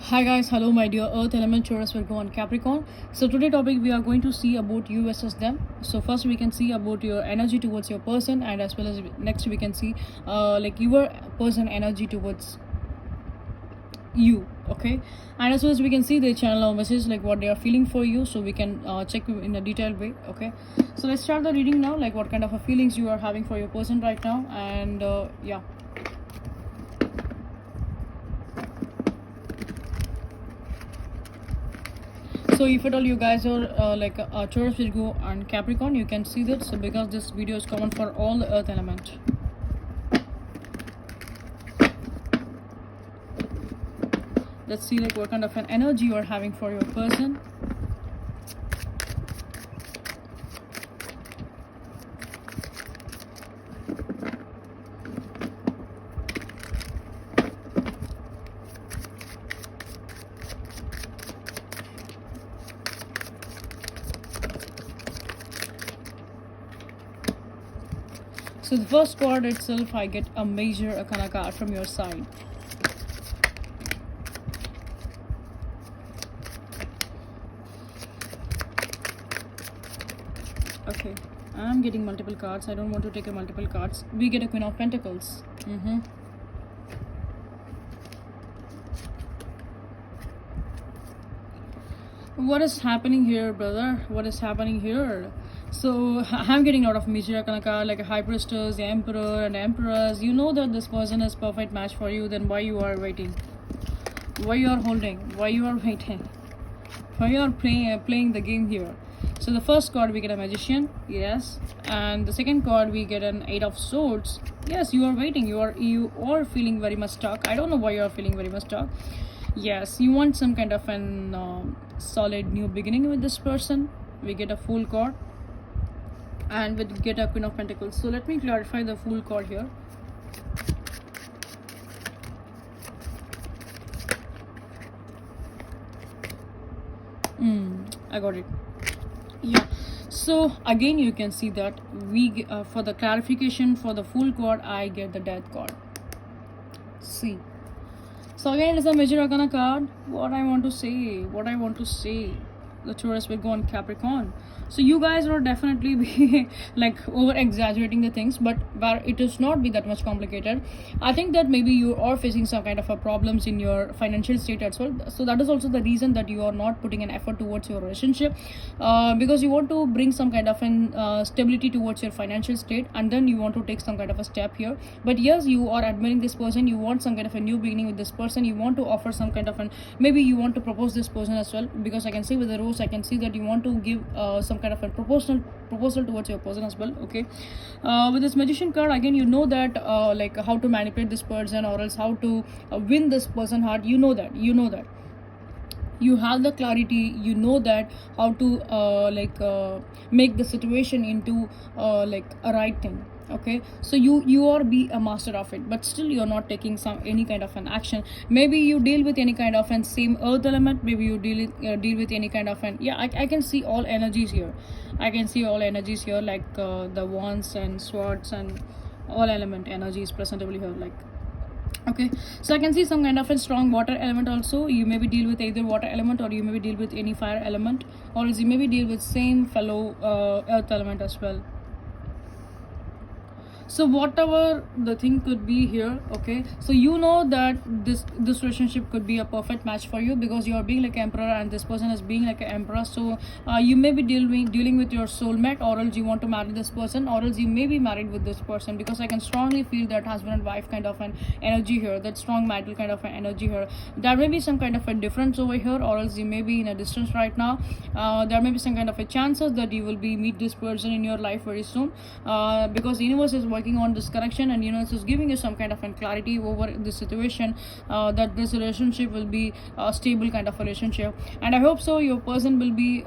Hi guys, hello my dear Earth element Taurus Virgo and Capricorn. So today topic we are going to see about you versus them. So first we can see about your energy towards your person, and as well as next we can see like your person energy towards you. Okay, and as well as we can see the channel or message like what they are feeling for you, so we can check in a detailed way. Okay, so let's start the reading now, like what kind of feelings you are having for your person right now. And yeah. So if at all you guys are like Taurus, Virgo and Capricorn, you can see that. So because this video is common for all the earth element. Let's see like what kind of an energy you are having for your person. So the first card itself, I get a major arcana card from your side. Okay, I'm getting multiple cards. I don't want to take a multiple cards. We get a Queen of Pentacles. What is happening here, brother? What is happening here? So I'm getting a lot of major arcana card like a High Priestess, the Emperor and Empress. You know that this person is perfect match for you. Then why you are waiting? Why you are holding? Why you are waiting? Why you are playing the game here? So the first card we get a Magician, yes, and the second card we get an Eight of Swords. Yes, you are waiting. You are feeling very much stuck. I don't know why you are feeling very much stuck. Yes, you want some kind of an solid new beginning with this person. We get a Fool card, and we get a Queen of Pentacles. So let me clarify the Fool card here. I got it. Yeah, so again you can see that we for the clarification for the Fool card I get the Death card. See, so again it is a major arcana card. What I want to say, the Taurus will go on Capricorn. So you guys are definitely be like over exaggerating the things, but where it is not be that much complicated. I think that maybe you are facing some kind of a problems in your financial state as well. So that is also the reason that you are not putting an effort towards your relationship, because you want to bring some kind of an stability towards your financial state, and then you want to take some kind of a step here. But yes, you are admiring this person. You want some kind of a new beginning with this person. You want to offer some kind of an, maybe you want to propose this person as well, because I can see with the rose I can see that you want to give some kind of a proposal towards your person as well. Okay, with this Magician card again, you know that like how to manipulate this person, or else how to win this person heart. You know that you have the clarity. You know that how to make the situation into like a right thing. Okay, so you are be a master of it, but still you're not taking any kind of an action. Maybe you deal with any kind of an same earth element. Maybe you deal with any kind of an, yeah, I can see all energies here. I can see all energies here, like the wands and swords and all element energy is presentable here, like. Okay, so I can see some kind of a strong water element also. You maybe deal with either water element, or you maybe deal with any fire element, or you maybe deal with same fellow earth element as well. So whatever the thing could be here. Okay, so you know that this relationship could be a perfect match for you, because you are being like emperor and this person is being like an emperor. So you may be dealing with your soulmate, or else you want to marry this person, or else you may be married with this person, because I can strongly feel that husband and wife kind of an energy here, that strong marital kind of an energy here. There may be some kind of a difference over here, or else you may be in a distance right now. There may be some kind of a chances that you will be meet this person in your life very soon, because the universe is working on this connection, and universe is giving you some kind of clarity over this situation, that this relationship will be a stable kind of a relationship. And I hope so your person will be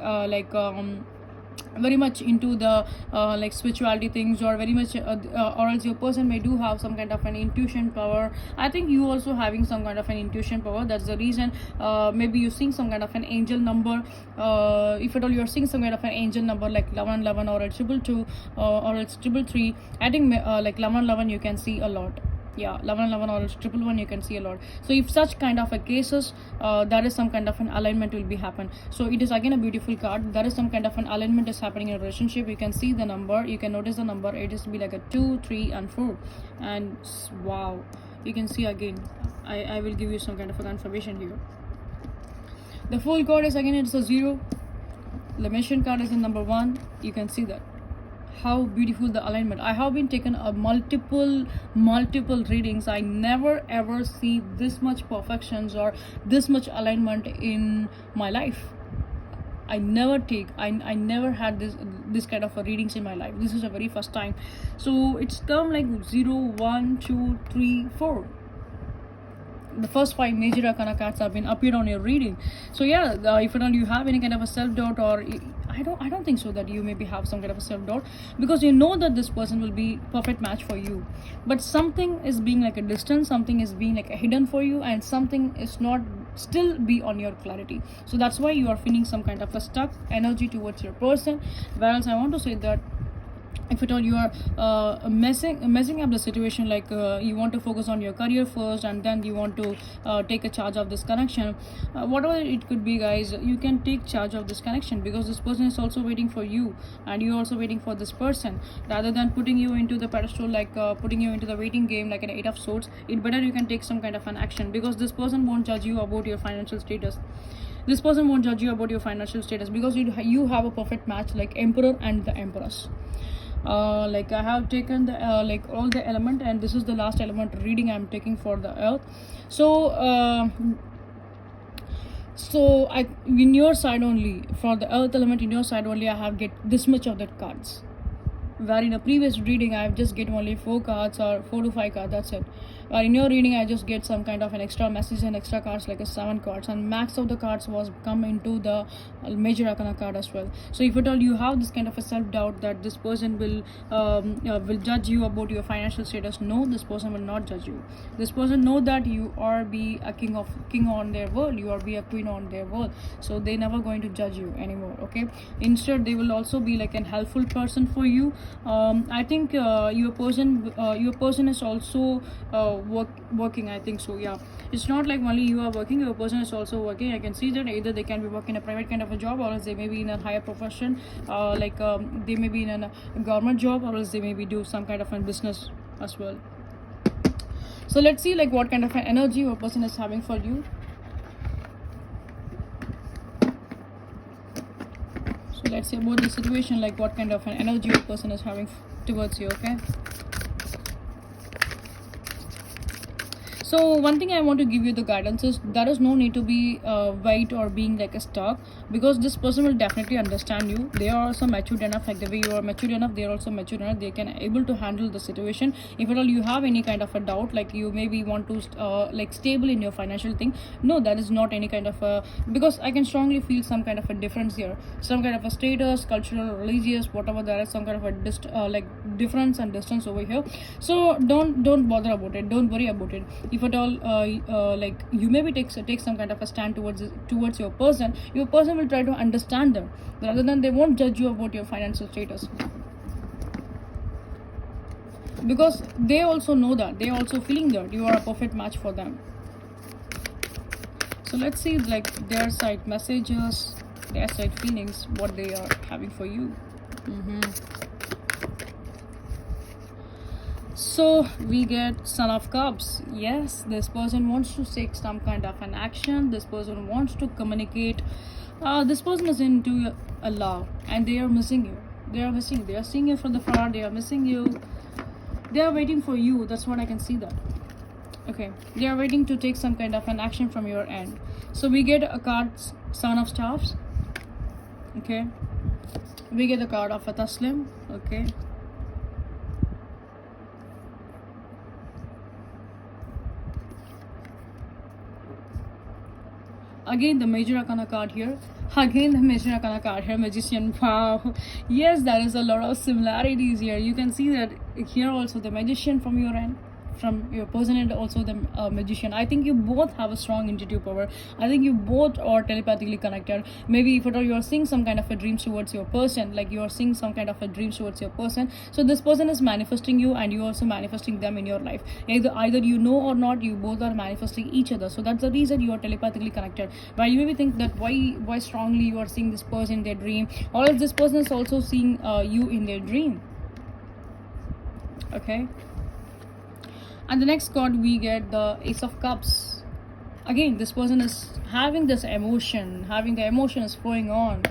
very much into the like spirituality things, or very much or else your person may do have some kind of an intuition power. I think you also having some kind of an intuition power. That's the reason maybe you seeing some kind of an angel number. If at all you're seeing some kind of an angel number like 1111 or a 222 or it's 333, I think like 1111 you can see a lot. Yeah, 1111 or 111 you can see a lot. So if such kind of a cases, that is some kind of an alignment will be happen. So it is again a beautiful card. That is some kind of an alignment is happening in a relationship. You can see the number, you can notice the number, it is to be like a 2, 3 and 4. And wow, you can see again, I will give you some kind of a confirmation here. The full card is again, it's a 0. The mission card is in number 1. You can see that how beautiful the alignment. I have been taken a multiple readings. I never ever see this much perfections or this much alignment in my life. I never had this kind of a readings in my life. This is the very first time. So it's come like 0, 1, 2, 3, 4. The first 5 major arcana cards have been appeared on your reading. So yeah, if at all you have any kind of a self-doubt, or I don't think so that you maybe have some kind of a self-doubt, because you know that this person will be perfect match for you, but something is being like a distance, something is being like a hidden for you, and something is not still be on your clarity. So that's why you are feeling some kind of a stuck energy towards your person. Whereas I want to say that if at all you are messing up the situation, like you want to focus on your career first and then you want to take a charge of this connection, whatever it could be guys, you can take charge of this connection, because this person is also waiting for you and you're also waiting for this person. Rather than putting you into the pedestal, like putting you into the waiting game like an 8 of swords, it better you can take some kind of an action, because this person won't judge you about your financial status. This person won't judge you about your financial status, because you have a perfect match like Emperor and the Empress. Like I have taken the like all the element, and this is the last element reading I'm taking for the earth. So I, in your side only, for the earth element in your side only, I have get this much of that cards, where in a previous reading I just get only 4 cards or 4 to 5 cards, that's it. Where in your reading I just get some kind of an extra message and extra cards like a 7 cards, and max of the cards was come into the major arcana card as well. So if at all you have this kind of a self-doubt that this person will judge you about your financial status, no, this person will not judge you. This person know that you are be a king on their world, you are be a queen on their world, so they never going to judge you anymore. Okay, instead they will also be like an helpful person for you. I think your person is also working, I think so. Yeah, it's not like only you are working, your person is also working. I can see that either they can be working a private kind of a job, or else they may be in a higher profession, like they may be in a government job, or else they may be do some kind of a business as well. So let's see like what kind of an energy your person is having for you. So let's see about the situation, like what kind of an energy your person is having towards you. Okay, so one thing I want to give you the guidance is there is no need to be wait or being like a stuck, because this person will definitely understand you. They are also matured enough, like the way you are matured enough, they are also matured enough. They can able to handle the situation. If at all you have any kind of a doubt, like you maybe want to like stable in your financial thing, no, that is not any kind of a, because I can strongly feel some kind of a difference here, some kind of a status, cultural, religious, whatever, there is some kind of a like difference and distance over here. So don't bother about it, don't worry about it. If at all like you maybe take some kind of a stand towards your person will try to understand them, rather than they won't judge you about your financial status, because they also know that, they also feeling that you are a perfect match for them. So let's see like their side messages, their side feelings, what they are having for you. So we get Son of Cups. Yes, this person wants to take some kind of an action. This person wants to communicate. This person is into a love, and they are missing you. They are missing. They are seeing you from the far. They are missing you. They are waiting for you. That's what I can see that. Okay, they are waiting to take some kind of an action from your end. So we get a card, Son of Staffs. Okay, we get a card of a Taslim. Okay. Again the major arcana card here, again the major arcana card here, Magician. Wow, yes, there is a lot of similarities here. You can see that here also the Magician from your end, from your person and also the magician. I think you both have a strong intuitive power. I think you both are telepathically connected. Maybe if at all you are seeing some kind of a dreams towards your person, like you are seeing some kind of a dreams towards your person, so this person is manifesting you and you also manifesting them in your life. Either you know or not, you both are manifesting each other. So that's the reason you are telepathically connected. Why you maybe think that why strongly you are seeing this person in their dream, or if this person is also seeing you in their dream. Okay, and the next card we get the Ace of Cups. Again, this person is having this emotion, having the emotion is flowing on.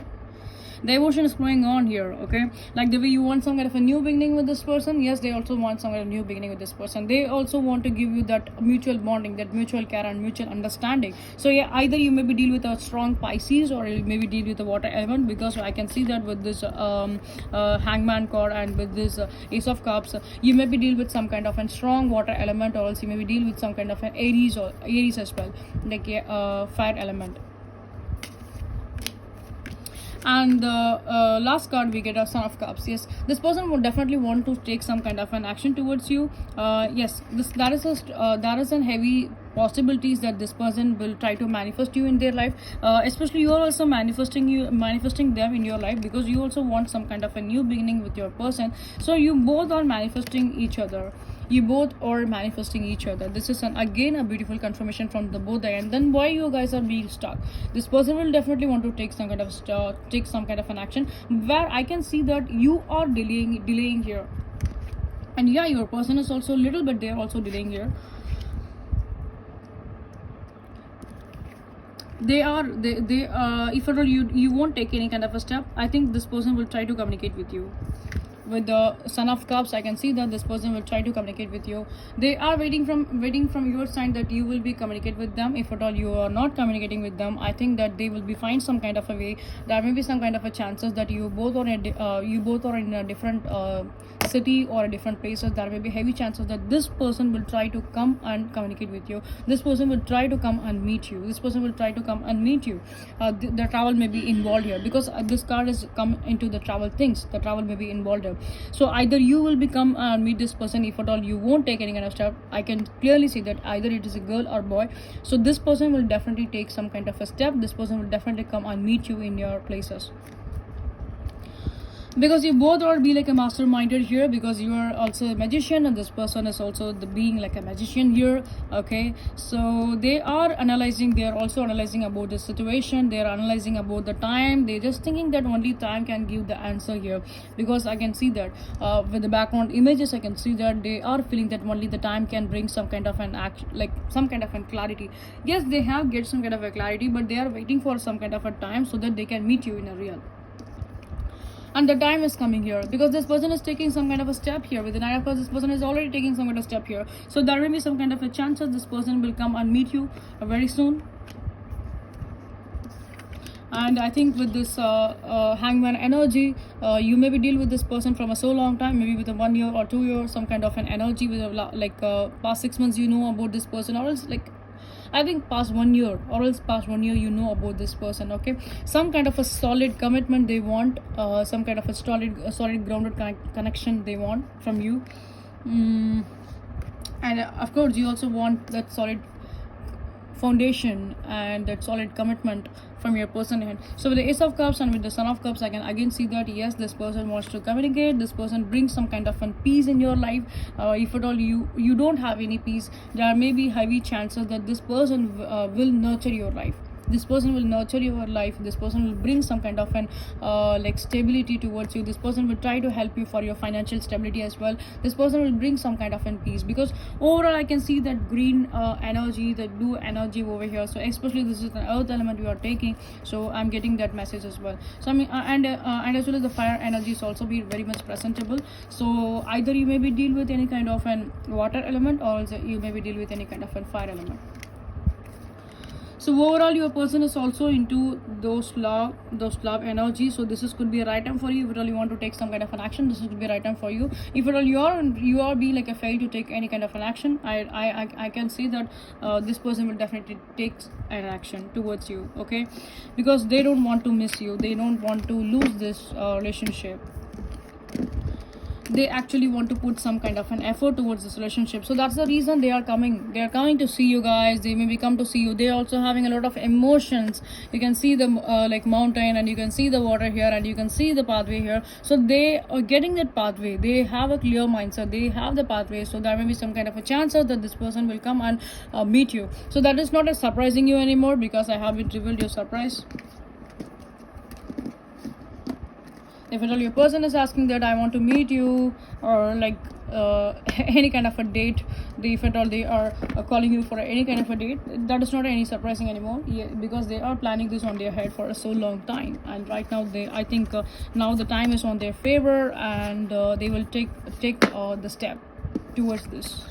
The emotion is flowing on here, okay? Like the way you want some kind of a new beginning with this person, yes, they also want some kind of new beginning with this person. They also want to give you that mutual bonding, that mutual care and mutual understanding. So yeah, either you maybe deal with a strong Pisces or you maybe deal with a water element, because I can see that with this Hangman card and with this Ace of Cups, you maybe deal with some kind of a strong water element, or else you maybe deal with some kind of an Aries or Aries as well, like a fire element. And the last card we get a Son of Cups. Yes, this person would definitely want to take some kind of an action towards you. Yes, that is a heavy possibilities that this person will try to manifest you in their life. Especially you are also manifesting them in your life, because you also want some kind of a new beginning with your person. So you both are manifesting each other. You both are manifesting each other. This is again a beautiful confirmation from the both. And then why you guys are being stuck, this person will definitely want to take some kind of an action, where I can see that you are delaying here. And yeah, your person is also a little bit, they are also delaying here. They if at all you won't take any kind of a step, I think this person will try to communicate with you. With the Son of Cups, I can see that this person will try to communicate with you. They are waiting from your side that you will be communicate with them. If at all you are not communicating with them, I think that they will be find some kind of a way. There may be some kind of a chances that you both are in a different city or a different places. There may be heavy chances that this person will try to come and communicate with you. This person will try to come and meet you. This person will try to come and meet you. The travel may be involved here, because this card is come into the travel things. The travel may be involved here. So either you will become and meet this person. If at all you won't take any kind of step, I can clearly see that either it is a girl or boy. So this person will definitely take some kind of a step. This person will definitely come and meet you in your places, because you both are be like a masterminder here, because you are also a magician and this person is also the being like a magician here. Okay, so they are also analyzing about the situation. They are analyzing about the time. They're just thinking that only time can give the answer here, because I can see that with the background images, I can see that they are feeling that only the time can bring some kind of an action, like some kind of an clarity. Yes, they have get some kind of a clarity, but they are waiting for some kind of a time so that they can meet you in a real. And the time is coming here, because this person is taking some kind of a step here. With the Nine of Cups, this person is already taking some kind of step here. So there may be some kind of a chance that this person will come and meet you very soon. And I think with this Hangman energy, you maybe deal with this person from a so long time, maybe with a 1 year or 2 years, some kind of an energy with past 6 months you know about this person, or else like I think past 1 year, or else past 1 year you know about this person. Okay, some kind of a solid commitment they want, some kind of a solid grounded connection they want from you. And of course you also want that solid foundation and that solid commitment from your person hand. So with the Ace of Cups and with the Son of Cups, I can again see that yes, this person wants to communicate. This person brings some kind of peace in your life. If at all you don't have any peace, there may be heavy chances that this person will nurture your life. This person will nurture your life. This person will bring some kind of an stability towards you. This person will try to help you for your financial stability as well. This person will bring some kind of an peace, because overall I can see that green energy, the blue energy over here. So especially this is the earth element you are taking, so I'm getting that message as well. So I mean and as well as the fire energy is also be very much presentable. So either you maybe deal with any kind of an water element, or else you maybe deal with any kind of a fire element. So overall your person is also into those love energy. So this could be a right time for you. If at all you want to take some kind of an action, this could be a right time for you. If at all you are being like a fail to take any kind of an action, I can say that this person will definitely take an action towards you. Okay, because they don't want to miss you. They don't want to lose this relationship. they actually want to put some kind of an effort towards this relationship. So that's the reason they are coming. They are coming to see you guys. They maybe come to see you. They are also having a lot of emotions. You can see the like mountain, and you can see the water here, and you can see the pathway here. So they are getting that pathway. They have a clear mindset. They have the pathway. So there may be some kind of a chance that this person will come and meet you. So that is not surprising you anymore, because I haven't revealed your surprise. If at all your person is asking that I want to meet you, or like any kind of a date, if at all they are calling you for any kind of a date, that is not any surprising anymore. Yeah, because they are planning this on their head for a so long time, and right now I think now the time is on their favor, and they will take the step towards this.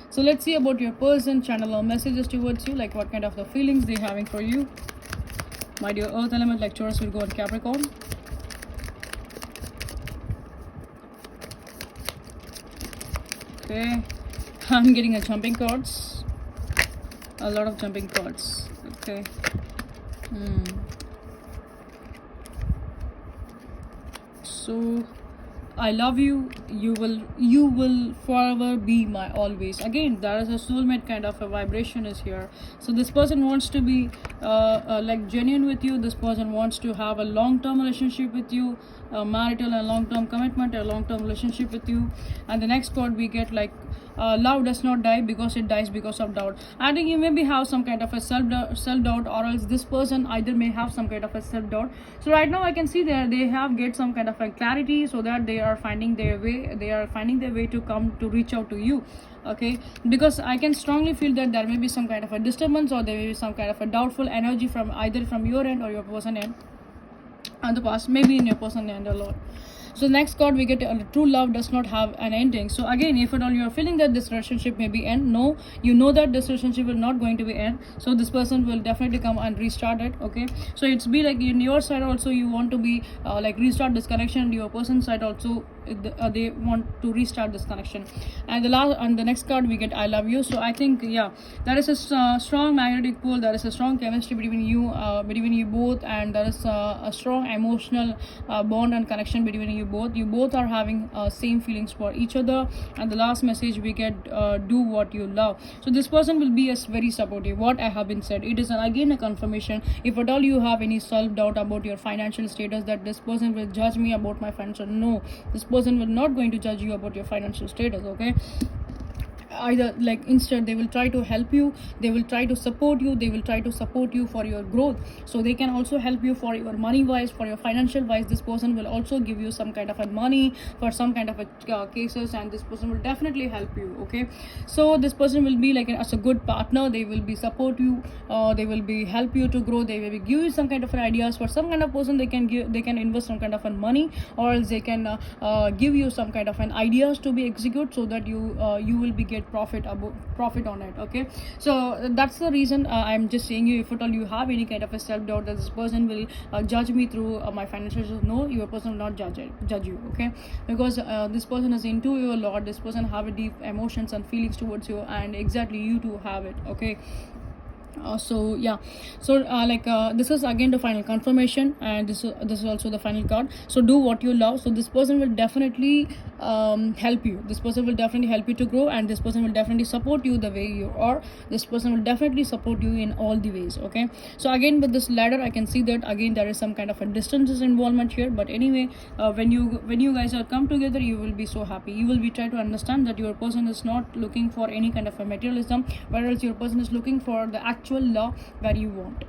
So let's see about your person. Channel or messages towards you, like what kind of the feelings they having for you. My dear earth element, like Taurus, will go on Capricorn. Okay, I'm getting a jumping cards, a lot of jumping cards. Okay. So I love you. You will forever be my always. Again, there is a soulmate kind of a vibration is here. So this person wants to be like genuine with you. This person wants to have a long-term relationship with you, a marital and long-term commitment, a long-term relationship with you. And the next card we get like love does not die because it dies because of doubt. I think you maybe have some kind of a self-doubt, or else this person either may have some kind of a self-doubt. So right now I can see that they have get some kind of a clarity, so that they are finding their way to come to reach out to you. Okay, because I can strongly feel that there may be some kind of a disturbance, or there may be some kind of a doubtful energy from either from your end or your person end, and the past, maybe in your person end a lot. So next card we get true love does not have an ending. So again, if at all you are feeling that this relationship may be end, no, you know that this relationship will not going to be end. So this person will definitely come and restart it. Okay, so it's be like in your side also you want to be like restart this connection. Your person's side also they want to restart this connection. And the next card we get I love you. So I think yeah, there is a strong magnetic pull. There is a strong chemistry between you both, and there is a strong emotional bond and connection between you both are having same feelings for each other. And the last message we get do what you love. So this person will be very supportive. What I have been said, it is again a confirmation. If at all you have any self-doubt about your financial status, that this person will judge me about my financial, no, this person will not going to judge you about your financial status. Okay, either like instead they will try to help you, they will try to support you, they will try to support you for your growth. So they can also help you for your money wise, for your financial wise. This person will also give you some kind of a money for some kind of a cases, and this person will definitely help you. Okay, so this person will be like as a good partner. They will be support you, they will be help you to grow, they will give you some kind of ideas. For some kind of person, they can invest some kind of money, or else they can give you some kind of an ideas to be execute, so that you will be get profit on it. Okay, so that's the reason I'm just saying you, if at all you have any kind of a self-doubt that this person will judge me through my financial, no, your person will not judge you. Okay, because this person is into you a lot. This person have a deep emotions and feelings towards you, and exactly you too have it. Okay, so yeah, so this is again the final confirmation, and this is also the final card. So do what you love. So this person will definitely help you. This person will definitely help you to grow, and this person will definitely support you the way you are. This person will definitely support you in all the ways. Okay, so again with this ladder, I can see that again there is some kind of a distances involvement here. But anyway, when you guys are come together, you will be so happy. You will be try to understand that your person is not looking for any kind of a materialism, whereas your person is looking for the actual love where you want.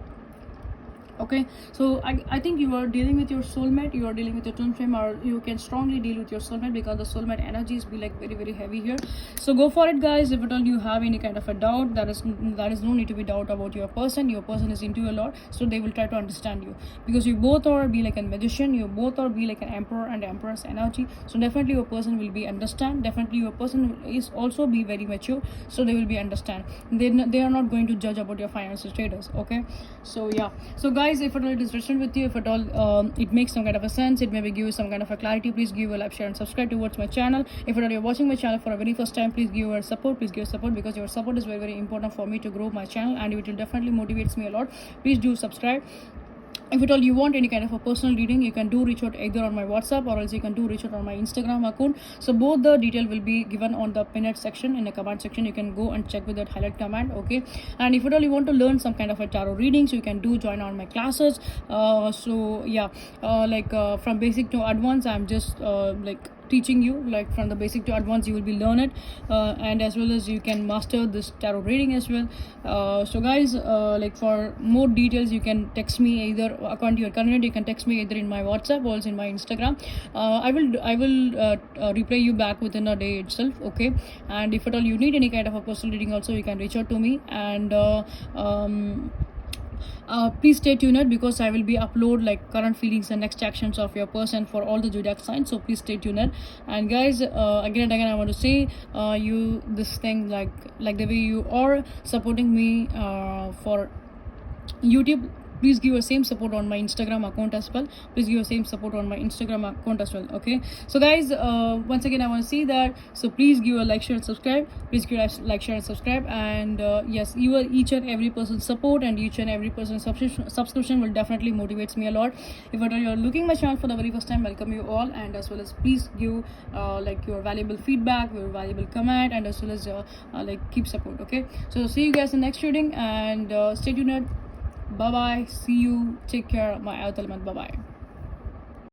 Okay, so I think you are dealing with your soulmate, you are dealing with your twin flame, or you can strongly deal with your soulmate, because the soulmate energies be like very very heavy here. So go for it, guys. If at all you have any kind of a doubt, there is no need to be doubt about your person. Your person is into you a lot, so they will try to understand you, because you both are be like a magician, you both are be like an emperor and empress energy. So definitely your person will be understand. Definitely your person is also be very mature, so they will be understand. They are not going to judge about your financial status. Okay, so yeah, so guys, if at all it is resonant with you, if at all it makes some kind of a sense, it maybe give you some kind of a clarity, please give a like, share and subscribe towards my channel. If at all you're watching my channel for a very first time, please give your support, because your support is very very important for me to grow my channel, and it will definitely motivates me a lot. Please do subscribe. If at all you want any kind of a personal reading, you can do reach out either on my WhatsApp or else you can do reach out on my Instagram account. So both the detail will be given on the pinned section in the comment section. You can go and check with that highlight command. Okay, and if at all you want to learn some kind of a tarot reading, so you can do join on my classes. So yeah, from basic to advanced, I'm just like teaching you, like from the basic to advanced you will be learn it, and as well as you can master this tarot reading as well. So guys, like for more details you can text me either according to your convenience. You can text me either in my WhatsApp or else in my Instagram. I will reply you back within a day itself. Okay, and if at all you need any kind of a personal reading also, you can reach out to me. And please stay tuned because I will be upload like current feelings and next actions of your person for all the zodiac signs. So please stay tuned. And guys, again and again I want to say, you this thing, like the way you are supporting me for YouTube, please give your same support on my Instagram account as well. Please give your same support on my Instagram account as well. Okay, so guys, once again I want to see that, so please give a like, share and subscribe. Please give a like, share and subscribe. And yes, each and every person's support and each and every person's subscription will definitely motivates me a lot. If at all you're looking my channel for the very first time, welcome you all. And as well as please give like your valuable feedback, your valuable comment, and as well as like keep support. Okay, so see you guys in the next reading, and stay tuned. Bye bye, see you, take care, my Avatar. Bye bye.